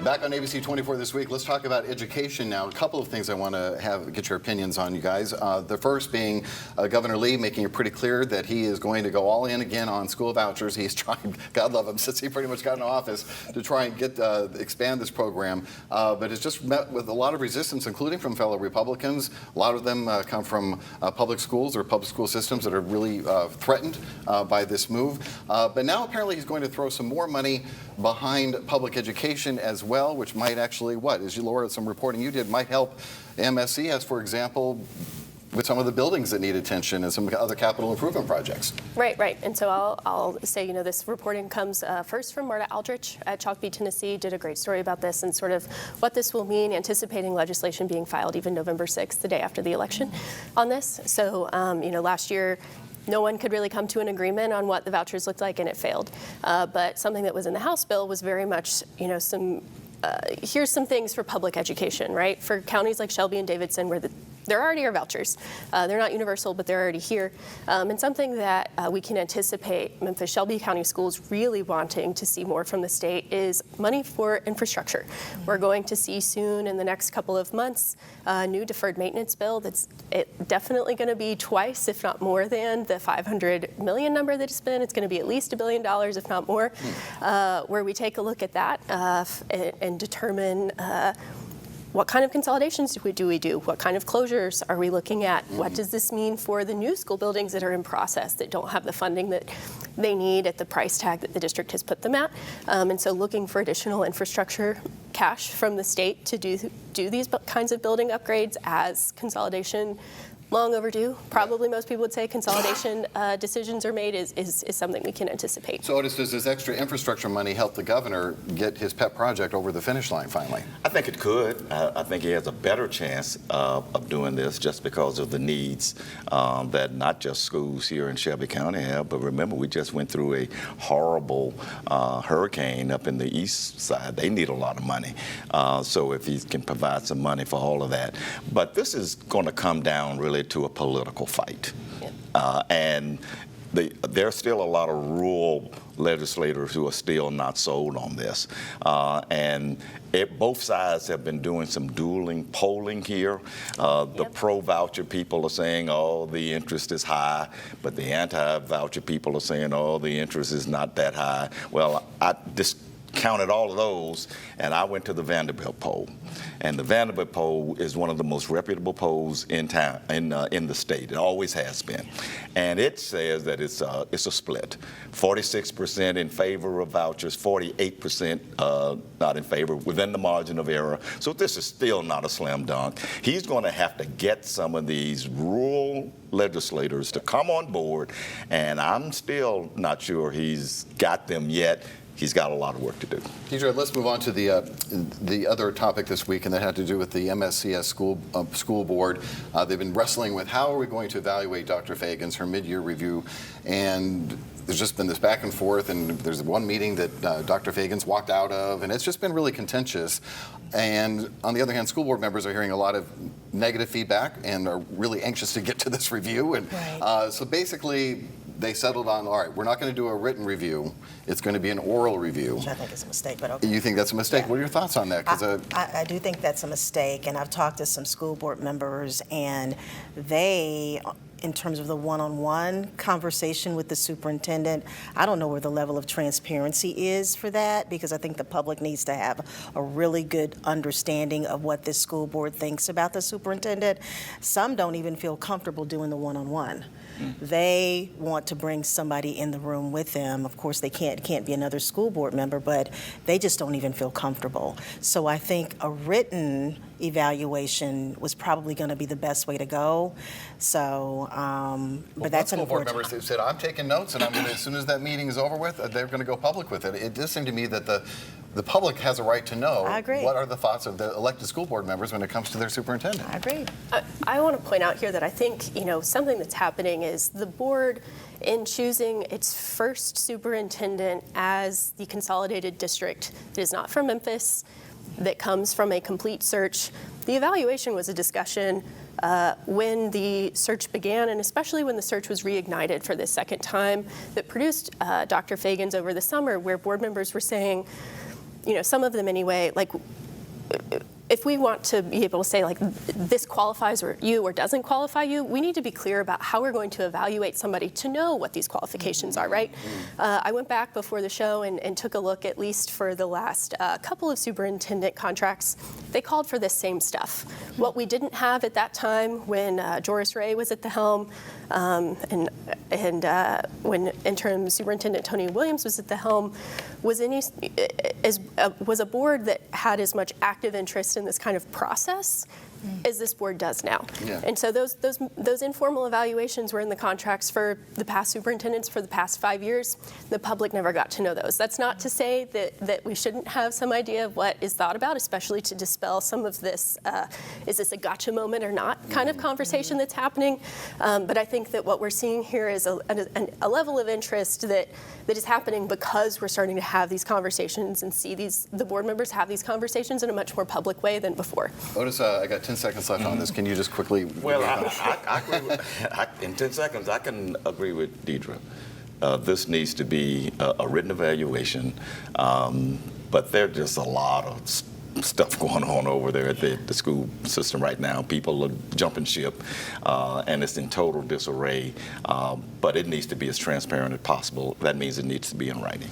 Back on ABC24 this week, let's talk about education now. A couple of things I want to get your opinions on, you guys. The first being Governor Lee making it pretty clear that he is going to go all in again on school vouchers. He's trying, God love him, since he pretty much got in office, to try and get expand this program. But it's just met with a lot of resistance, including from fellow Republicans. A lot of them come from public schools or public school systems that are really threatened by this move. But now apparently he's going to throw some more money behind public education as well, which might actually, as you, Laura, some reporting you did, might help MSCS, for example, with some of the buildings that need attention and some other capital improvement projects. Right. And so I'll say, this reporting comes first from Marta Aldrich at Chalkbeat, Tennessee, did a great story about this and sort of what this will mean, anticipating legislation being filed even November 6th, the day after the election, on this. So, last year, no one could really come to an agreement on what the vouchers looked like, and it failed. But something that was in the House bill was very much, here's some things for public education, right? For counties like Shelby and Davidson, where there already are vouchers. They're not universal, but they're already here. And something that we can anticipate Memphis Shelby County Schools really wanting to see more from the state is money for infrastructure. We're going to see soon, in the next couple of months, a new deferred maintenance bill that's definitely going to be twice, if not more than, the $500 million number that it's been. It's going to be at least $1 billion, if not more, where we take a look at that and determine what kind of consolidations do we do? What kind of closures are we looking at? What does this mean for the new school buildings that are in process that don't have the funding that they need at the price tag that the district has put them at? And so looking for additional infrastructure cash from the state to do these kinds of building upgrades as consolidation. Long overdue. Probably most people would say consolidation decisions are made is something we can anticipate. So, Otis, does this extra infrastructure money help the governor get his pet project over the finish line finally? I think it could. I think he has a better chance of doing this just because of the needs that not just schools here in Shelby County have, but remember, we just went through a horrible hurricane up in the east side. They need a lot of money. So if he can provide some money for all of that. But this is going to come down really to a political fight. And there's still a lot of rural legislators who are still not sold on this. And both sides have been doing some dueling polling here. The pro-voucher people are saying, the interest is high, but the anti-voucher people are saying, the interest is not that high. Well, I counted all of those, and I went to the Vanderbilt poll. And the Vanderbilt poll is one of the most reputable polls in town, in the state. It always has been. And it says that it's a split. 46% in favor of vouchers, 48% not in favor, within the margin of error. So this is still not a slam dunk. He's going to have to get some of these rural legislators to come on board, and I'm still not sure he's got them yet. He's got a lot of work to do. Deidre, let's move on to the other topic this week, and that had to do with the MSCS school board. They've been wrestling with how are we going to evaluate Dr. Fagan's, her mid-year review, and there's just been this back and forth, and there's one meeting that Dr. Fagan's walked out of, and it's just been really contentious. And on the other hand, school board members are hearing a lot of negative feedback and are really anxious to get to this review. And so basically, they settled on, all right, we're not going to do a written review. It's going to be an oral review. Which I think is a mistake, but okay. You think that's a mistake? Yeah. What are your thoughts on that? I do think that's a mistake, and I've talked to some school board members, and they, in terms of the one-on-one conversation with the superintendent, I don't know where the level of transparency is for that, because I think the public needs to have a really good understanding of what this school board thinks about the superintendent. Some don't even feel comfortable doing the one-on-one. They want to bring somebody in the room with them. Of course, they can't be another school board member, but they just don't even feel comfortable. So I think a written evaluation was probably going to be the best way to go. So, but that's school board members have said, I'm taking notes, and I'm going to, as soon as that meeting is over with, they're going to go public with it. It does seem to me that the public has a right to know what are the thoughts of the elected school board members when it comes to their superintendent. I agree. I want to point out here that I think, something that's happening is the board, in choosing its first superintendent as the consolidated district that is not from Memphis, that comes from a complete search. The evaluation was a discussion when the search began, and especially when the search was reignited for the second time, that produced Dr. Fagan's over the summer, where board members were saying, some of them anyway, like, if we want to be able to say, like, this qualifies you or doesn't qualify you, we need to be clear about how we're going to evaluate somebody to know what these qualifications are, right? I went back before the show and took a look, at least for the last couple of superintendent contracts. They called for this same stuff. What we didn't have at that time when Joris Ray was at the helm, and when interim superintendent Tony Williams was at the helm, was a board that had as much active interest in this kind of process as this board does now. Yeah. And so those informal evaluations were in the contracts for the past superintendents for the past 5 years. The public never got to know those. That's not to say that we shouldn't have some idea of what is thought about, especially to dispel some of this, is this a gotcha moment or not kind of conversation that's happening. But I think that what we're seeing here is a level of interest that is happening because we're starting to have these conversations and see the board members have these conversations in a much more public way than before. Otis, I got 10 seconds left on this. Can you just quickly? Well, I agree with, in 10 seconds, I can agree with Deidre. This needs to be a written evaluation, but there's just a lot of stuff going on over there at the school system right now. People are jumping ship, and it's in total disarray, but it needs to be as transparent as possible. That means it needs to be in writing.